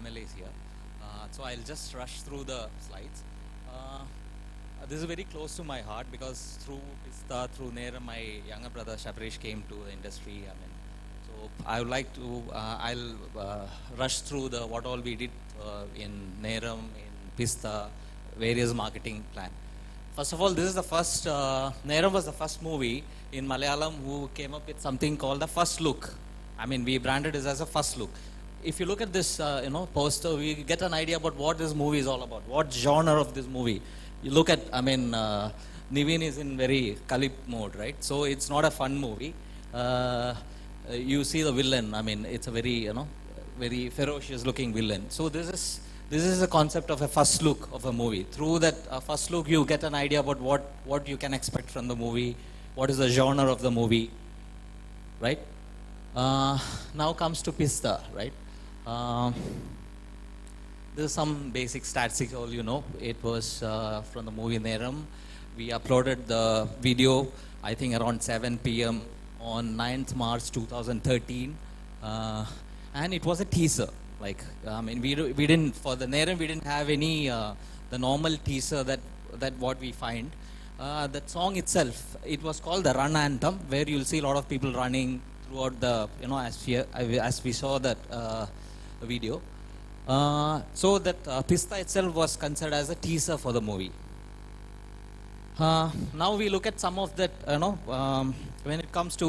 MLAs here. So I'll just rush through the slides. This is very close to my heart because through Pista, through Neram, my younger brother Shaprish came to the industry. I mean, so I would like to, I'll rush through what all we did in Neram, in Pista, various marketing plan. First of all, this is the first, Neram was the first movie in Malayalam who came up with something called the first look. I mean, we branded it as a first look. If you look at this, poster, we get an idea about what this movie is all about, what genre of this movie. You look at, I mean, Niveen is in very Kalip mode, right? So it's not a fun movie. You see the villain, I mean, it's a very, very ferocious looking villain. So this is the concept of a first look of a movie. Through that first look, you get an idea about what you can expect from the movie, what is the genre of the movie, right? Now comes to Pista, right? This is some basic statistical, it was from the movie Neram. We uploaded the video, I think around 7 p.m. on 9th March 2013. And it was a teaser. Like, I mean, we didn't, for the Neram, we didn't have any, the normal teaser that what we find. That song itself, it was called the Run Anthem, where you'll see a lot of people running throughout the, as we saw that video. So that Pista itself was considered as a teaser for the movie. Now we look at some of that, when it comes to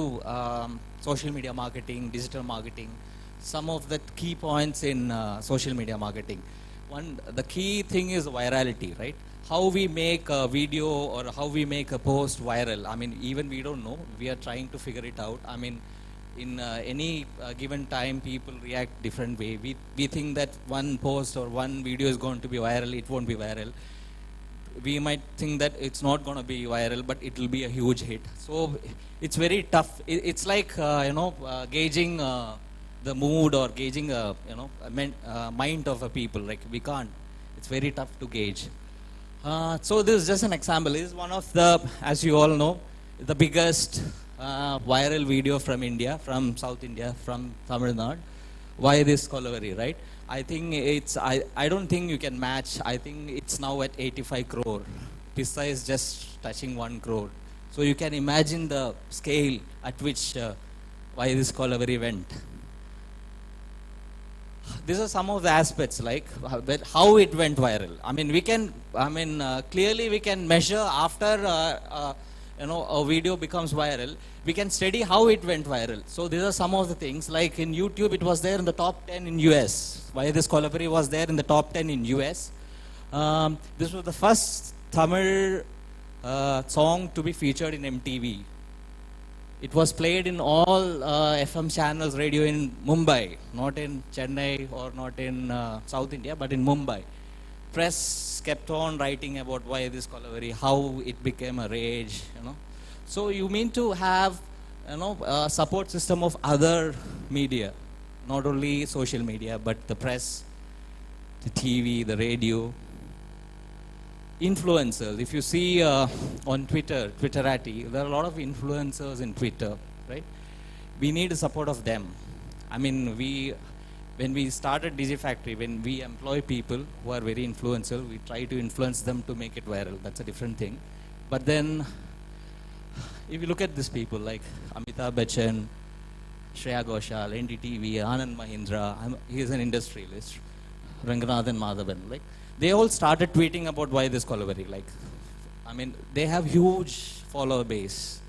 social media marketing, digital marketing, some of the key points in social media marketing. One, the key thing is virality, right? How we make a video or how we make a post viral. I mean, even we don't know. We are trying to figure it out. I mean, in any given time, people react different way. We think that one post or one video is going to be viral. It won't be viral. We might think that it's not going to be viral, but it will be a huge hit. So it's very tough. It's like gauging the mood or gauging mind of a people. Like, we can't. It's very tough to gauge. So this is just an example. This is one of the, as you all know, the biggest viral video from India, from South India, from Tamil Nadu. Why this Kolaveri, right? I think I don't think you can match. I think it's now at 85 crore. Pista is just touching 1 crore. So you can imagine the scale at which why this Kolaveri went. These are some of the aspects, like how it went viral. I mean, clearly we can measure after a video becomes viral. We can study how it went viral. So these are some of the things. Like in YouTube, it was there in the top 10 in US. Why this Kolaveri was there in the top 10 in US. This was the first Tamil song to be featured in MTV. It was played in all FM channels, radio in Mumbai, not in Chennai or not in South India, but in Mumbai. Press kept on writing about why this Kolaveri, how it became a rage, So you mean to have, a support system of other media, not only social media, but the press, the TV, the radio. Influencers, if you see on Twitter, Twitterati, there are a lot of influencers in Twitter, right? We need the support of them. I mean, when we started DigiFactory, when we employ people who are very influential, we try to influence them to make it viral. That's a different thing. But then, if you look at these people like Amitabh Bachchan, Shreya Ghoshal, NDTV, Anand Mahindra, he is an industrialist, Ranganathan Madhavan, like, they all started tweeting about why this Kolaveri. Like, they have huge follower base.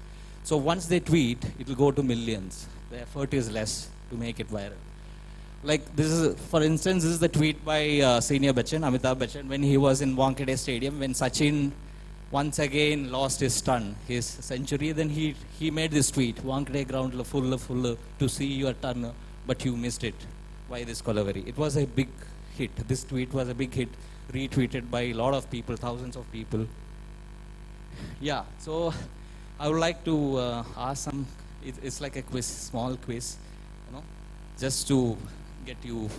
So once they tweet, it will go to millions. The effort is less to make it viral. Like this is, for instance, this is the tweet by senior Bachchan, Amitabh Bachchan, when he was in Wankhede Stadium, when Sachin once again lost his ton, his century. Then he made this tweet: Wankhede ground full to see your turn, but you missed it. Why this Kolaveri? It was a big hit. This tweet was a big hit, retweeted by a lot of people, thousands of people. Yeah, so I would like to ask some, it's like a quiz, small quiz, just to get you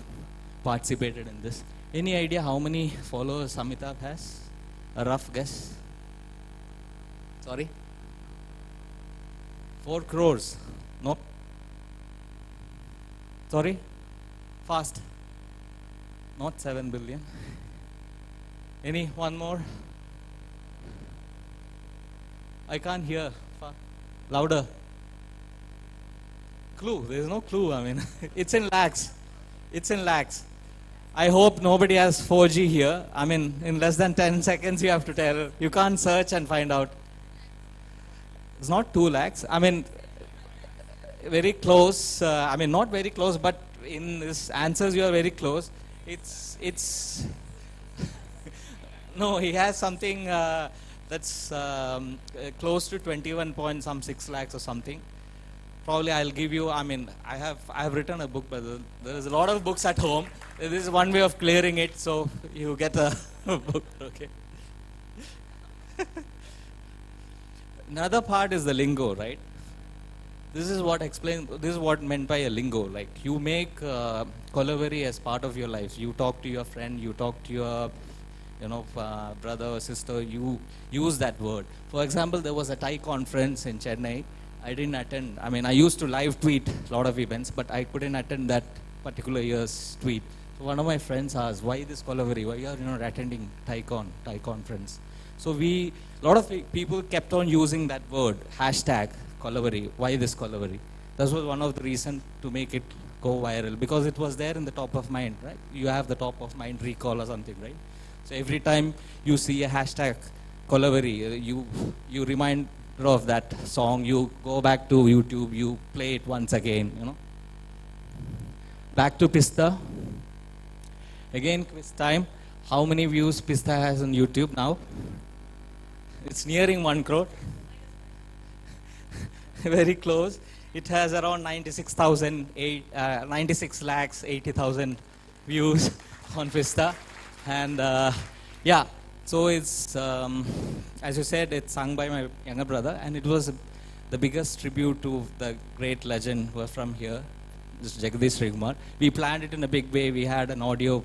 participated in this. Any idea how many followers Amitabh has? A rough guess? Sorry? 4 crores. No? Sorry? Fast. Not 7 billion. Any? One more? I can't hear. Louder. Clue. There is no clue. It's in lakhs. It's in lakhs. I hope nobody has 4G here. In less than 10 seconds you have to tell. You can't search and find out. It's not 2 lakhs. Very close. Not very close, but in this answers you are very close. It's no, he has something that's close to 21.6 lakhs or something. Probably I'll give you, I have written a book, but there is a lot of books at home. This is one way of clearing it, so you get a book, okay. Another part is the lingo, right? This is what meant by a lingo. Like you make Kolaveri as part of your life. You talk to your friend, you talk to your brother or sister, you use that word. For example, there was a Thai conference in Chennai. I didn't attend. I used to live tweet a lot of events, but I couldn't attend that particular year's tweet. So one of my friends asked, why this Kolaveri? Why you are not attending Thai conference? So a lot of people kept on using that word, hashtag Kolaveri. Why this Kolaveri? That was one of the reasons to make it go viral, because it was there in the top of mind, right? You have the top of mind recall or something, right? So every time you see a hashtag Kolaveri, you remind of that song, you go back to YouTube, you play it once again, Back to Pista. Again, quiz time. How many views Pista has on YouTube now? It's nearing 1 crore. Very close. It has around 96 lakhs 80,000 views on Pista. And yeah, so it's, as you said, it's sung by my younger brother, and it was the biggest tribute to the great legend who was from here, this Jagadish Srikumar. We planned it in a big way. We had an audio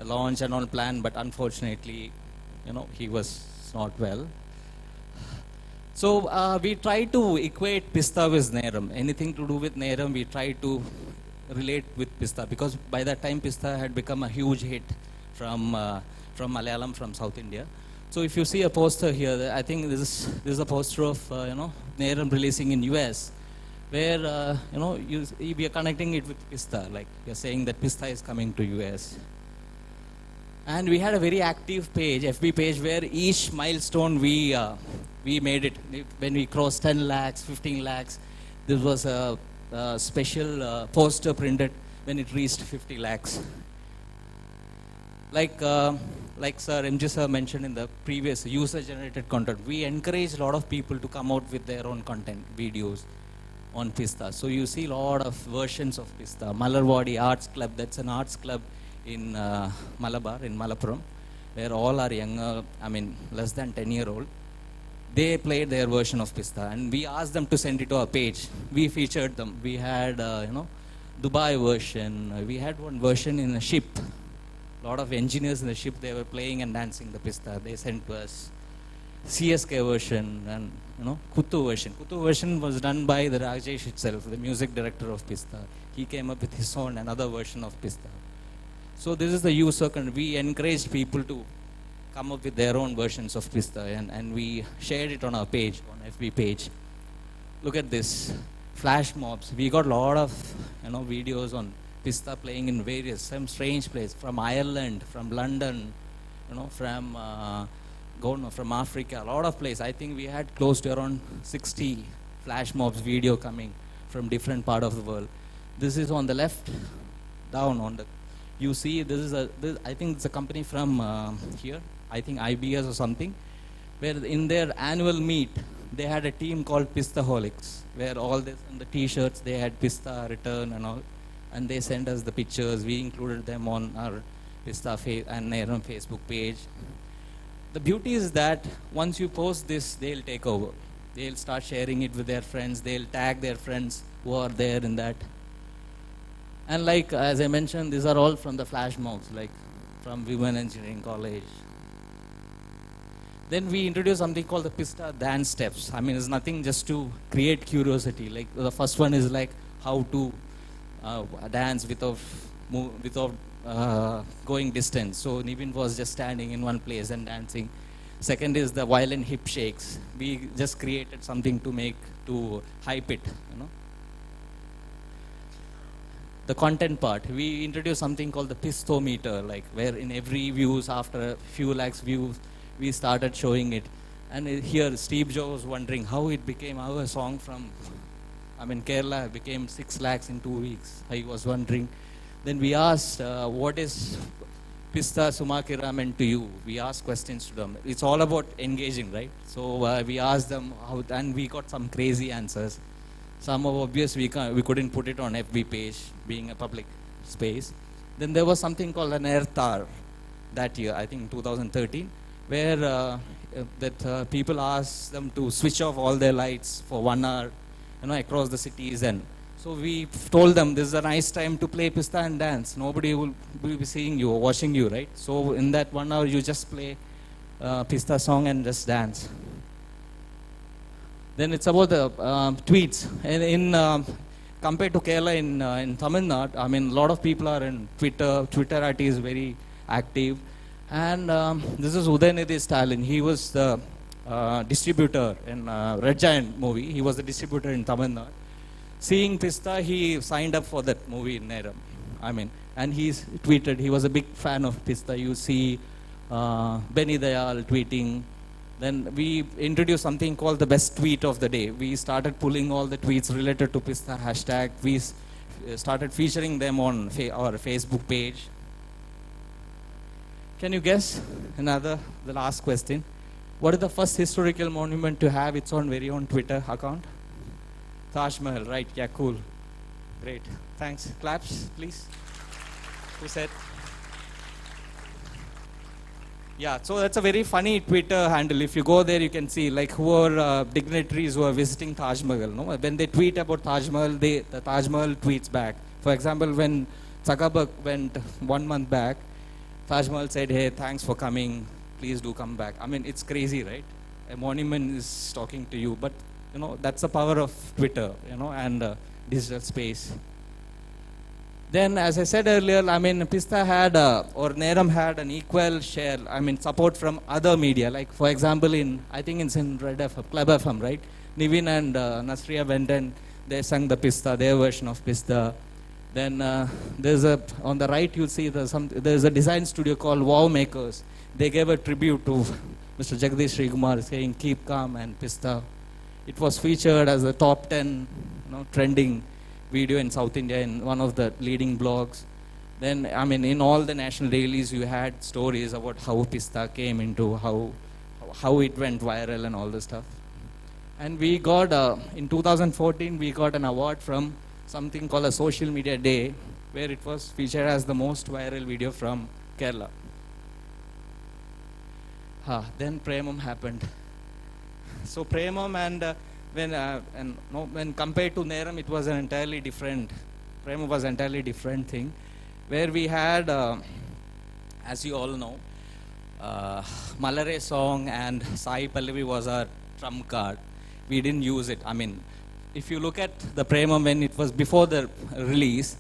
launch and all planned, but unfortunately, he was not well. So we try to equate pista with Neram. Anything to do with Neram, we try to relate with pista, because by that time pista had become a huge hit from Malayalam, from South India. So if you see a poster here, I think this is a poster of Neram releasing in US, where we are connecting it with pista, like we are saying that pista is coming to US. And we had a very active page, FB page, where each milestone we made it. When we crossed 10 lakhs, 15 lakhs, there was a special poster printed when it reached 50 lakhs. Like Sir MG Sir mentioned in the previous user-generated content, we encourage a lot of people to come out with their own content, videos on Pista. So you see a lot of versions of Pista. Malarwadi Arts Club, that's an arts club in Malabar, in Malappuram, where all are younger, less than 10-year-old. They played their version of Pista, and we asked them to send it to our page. We featured them. We had, Dubai version. We had one version in a ship. A lot of engineers in the ship, they were playing and dancing the Pista. They sent to us. CSK version and, Kuttu version. Kuttu version was done by the Rajesh itself, the music director of Pista. He came up with his own, another version of Pista. So this is the user content. We encouraged people to come up with their own versions of Pista, and we shared it on our page, on FB page. Look at this, flash mobs. We got a lot of videos on Pista playing in some strange place, from Ireland, from London, from Africa, a lot of places. I think we had close to around 60 flash mobs video coming from different part of the world. This is on the left, down on the, you see this, I think it's a company from here, I think IBS or something, where in their annual meet, they had a team called Pistaholics, where all this, on the t-shirts, they had Pista written and all, and they sent us the pictures. We included them on our Pista and Neram Facebook page. The beauty is that once you post this, they'll take over. They'll start sharing it with their friends. They'll tag their friends who are there in that. And like, as I mentioned, these are all from the flash mobs, like from Women Engineering College. Then we introduced something called the Pista dance steps. It's nothing just to create curiosity. Like the first one is like how to dance without going distance. So Nivin was just standing in one place and dancing. Second is the violin hip shakes. We just created something to hype it, The content part, we introduced something called the Pistometer, like where in every views, after a few lakhs views, we started showing it. And here Steve Joe was wondering how it became our song from, Kerala became 6 lakhs in 2 weeks. He was wondering. Then we asked, what is Pista Sumakira meant to you? We asked questions to them. It's all about engaging, right? So we asked them, and we got some crazy answers. Some of obvious we couldn't put it on FB page, being a public space. Then there was something called an Airtar that year, I think 2013, where people asked them to switch off all their lights for 1 hour, across the cities. And so we told them this is a nice time to play Pista and dance. Nobody will be seeing you or watching you, right? So in that 1 hour, you just play Pista song and just dance. Then it's about the tweets. And compared to Kerala in Tamil Nadu, a lot of people are in Twitter. Twitter is very active. And this is Udayanidhi Stalin. He was the distributor in Red Giant movie. He was the distributor in Tamil Nadu. Seeing Pista, he signed up for that movie in Neram. And he's tweeted, he was a big fan of Pista. You see Benny Dayal tweeting. Then we introduced something called the best tweet of the day. We started pulling all the tweets related to Pista hashtag. We started featuring them on our Facebook page. Can you guess? The last question. What is the first historical monument to have its own very own Twitter account? Taj Mahal, right? Yeah, cool. Great. Thanks. Claps, please. Who said? Yeah, so that's a very funny Twitter handle. If you go there, you can see like who are dignitaries who are visiting Taj Mahal. No? When they tweet about Taj Mahal, the Taj Mahal tweets back. For example, when Zuckerberg went 1 month back, Taj Mahal said, hey, thanks for coming. Please do come back. It's crazy, right? a monument is talking to you. But that's the power of Twitter, and digital space. Then, as I said earlier, Pista had, or Neram had an equal share, support from other media. Like, for example, I think it's in Red FM, Club FM, right? Nivin and Nasriya went and they sang the Pista, their version of Pista. Then on the right you'll see there's a design studio called Wow Makers. They gave a tribute to Mr. Jagdish Srikumar saying, "Keep calm" and Pista. It was featured as a top 10 trending video in South India in one of the leading blogs. Then, in all the national dailies, you had stories about how Pista came into, how it went viral and all this stuff. And we got, in 2014, we got an award from something called a Social Media Day, where it was featured as the most viral video from Kerala. Then Premam happened. So Premam when compared to Neram, it was an entirely different, Premam was an entirely different thing, where we had, as you all know, Malare song and Sai Pallavi was our trump card. We didn't use it. If you look at the Premam when it was before the release,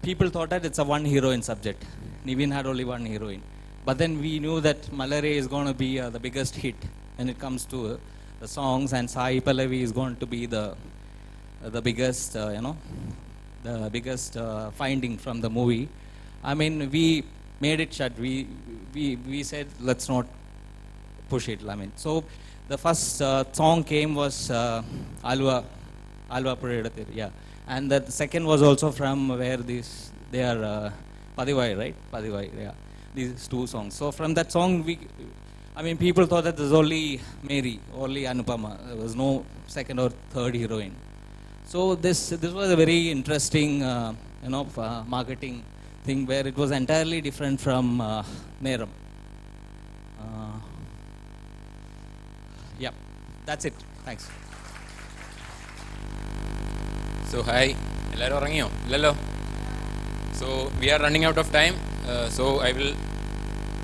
people thought that it's a one heroine subject. Nivin had only one heroine. But then we knew that Malare is going to be the biggest hit when it comes to the songs, and Sai Pallavi is going to be the biggest, the biggest finding from the movie. We made it shut. We said, let's not push it. So the first song came was Alva Puridathir, yeah. And the second was also from where they are Padivai, right? Padivai, yeah. These two songs. So from that song, people thought that there's only Mary, only Anupama. There was no second or third heroine. So this was a very interesting, marketing thing where it was entirely different from Neram. Yeah, that's it. Thanks. So hi, എല്ലാരും ഉറങ്ങിയോ? ഇല്ലല്ലോ. So we are running out of time, so I will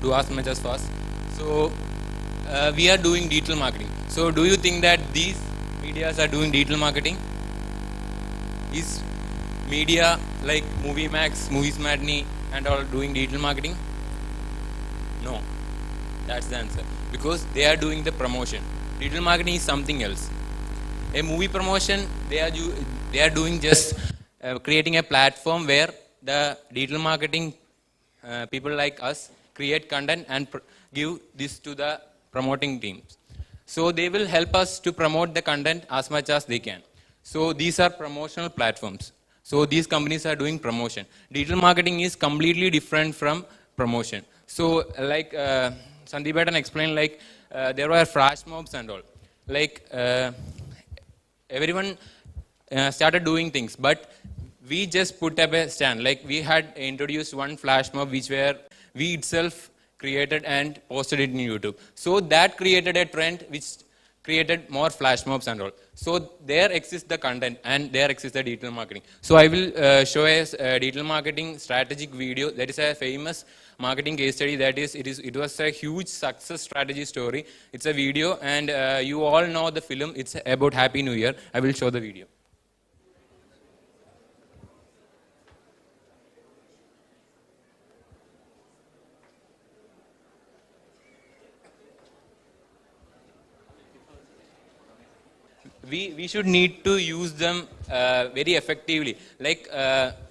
do as much as fast. So we are doing digital marketing. So do you think that these medias are doing digital marketing? Is media like Movie Max, Movies Matinee and all doing digital marketing? No, that's the answer. Because they are doing the promotion. Digital marketing is something else. A movie promotion, they are doing just creating a platform where the digital marketing people like us create content and give this to the promoting teams. So they will help us to promote the content as much as they can. So these are promotional platforms. So these companies are doing promotion. Digital marketing is completely different from promotion. So like Sandeep Bhattan explained, like there were flash mobs and all. Like everyone started doing things, but we just put up a stand. Like we had introduced one flash mob which we itself created and posted it in YouTube. So that created a trend which created more flash mobs and all. So there exists the content and there exists the digital marketing. So I will show a digital marketing strategic video. That is a famous marketing case study. It was a huge success strategy story. It's a video and you all know the film. It's about Happy New Year. I will show the video. We should need to use them very effectively. Like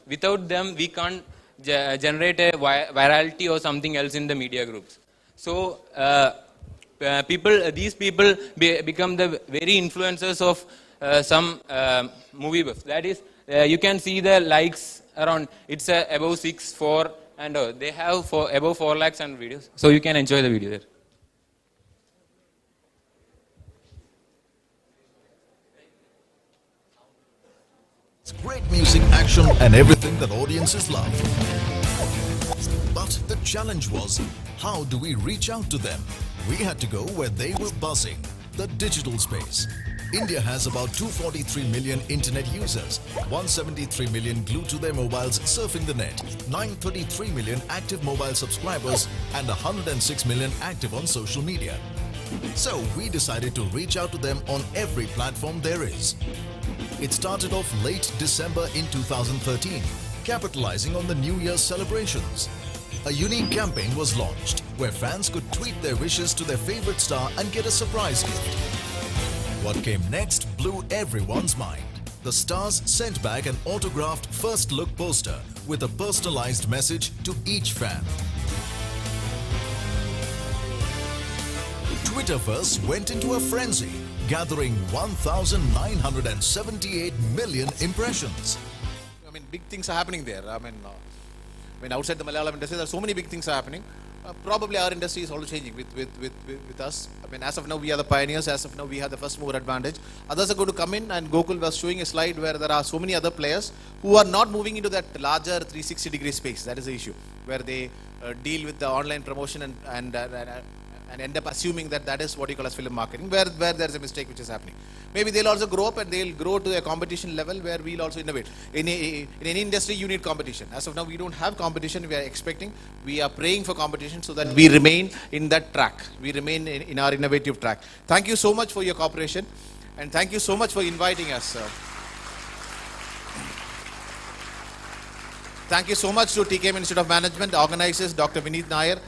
without them, we can't generate a virality or something else in the media groups. So these people become the very influencers of some movie buffs. That is, you can see the likes around. It's above 6, 4, and they have above 4 lakhs and videos. So you can enjoy the video there. It's great music, action, and everything that audiences love. But the challenge was, how do we reach out to them? We had to go where they were buzzing, the digital space. India has about 243 million internet users, 173 million glued to their mobiles surfing the net, 933 million active mobile subscribers, and 106 million active on social media. So we decided to reach out to them on every platform there is. It started off late December in 2013, capitalizing on the New Year's celebrations. A unique campaign was launched where fans could tweet their wishes to their favorite star and get a surprise gift. What came next blew everyone's mind. The stars sent back an autographed first look poster with a personalized message to each fan. Twitterverse went into a frenzy, gathering 1,978 million impressions. I mean, big things are happening there. I mean, outside the Malayalam industry, there are so many big things happening. Probably our industry is also changing with us. I mean, as of now, we are the pioneers. As of now, we have the first mover advantage. Others are going to come in, and Gokul was showing a slide where there are so many other players who are not moving into that larger 360-degree space. That is the issue, where they deal with the online promotion and end up assuming that that is what you call as film marketing, where there is a mistake which is happening. Maybe they'll also grow up and they'll grow to a competition level where we'll also innovate. In any industry, you need competition. As of now, we don't have competition. We are praying for competition so that we remain in that track. We remain in our innovative track. Thank you so much for your cooperation, and thank you so much for inviting us. Thank you so much to TKM Institute of Management, organizers, Dr. Vineet Nair,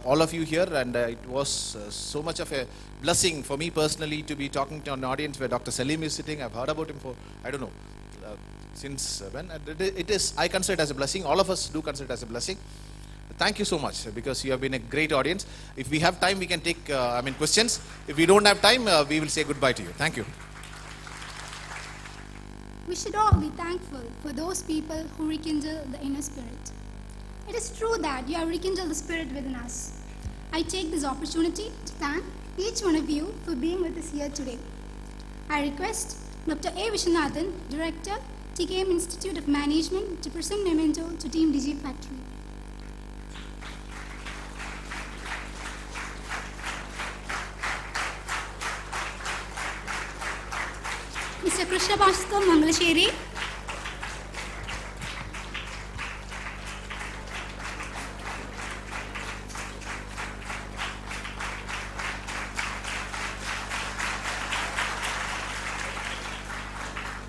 all of you here, and it was so much of a blessing for me personally to be talking to an audience where Dr. Salim is sitting. I've heard about him for, I don't know, since when. It is, I consider it as a blessing. All of us do consider it as a blessing. Thank you so much, because you have been a great audience. If we have time, we can take questions. If we don't have time, we will say goodbye to you. Thank you. We should all be thankful for those people who rekindle the inner spirit. It is true that you have rekindled the spirit within us. I take this opportunity to thank each one of you for being with us here today. I request Dr. A. Viswanathan, Director, TKM Institute of Management, to present memento to Team DigiFactory. Mr. Krishna Bhaskar Mangalasheri.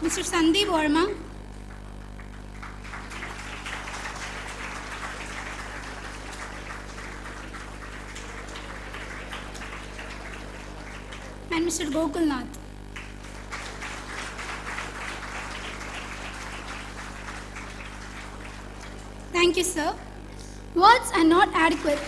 Mr. Sandeep Verma. And Mr. Gokul Nath. Thank you, sir. Words are not adequate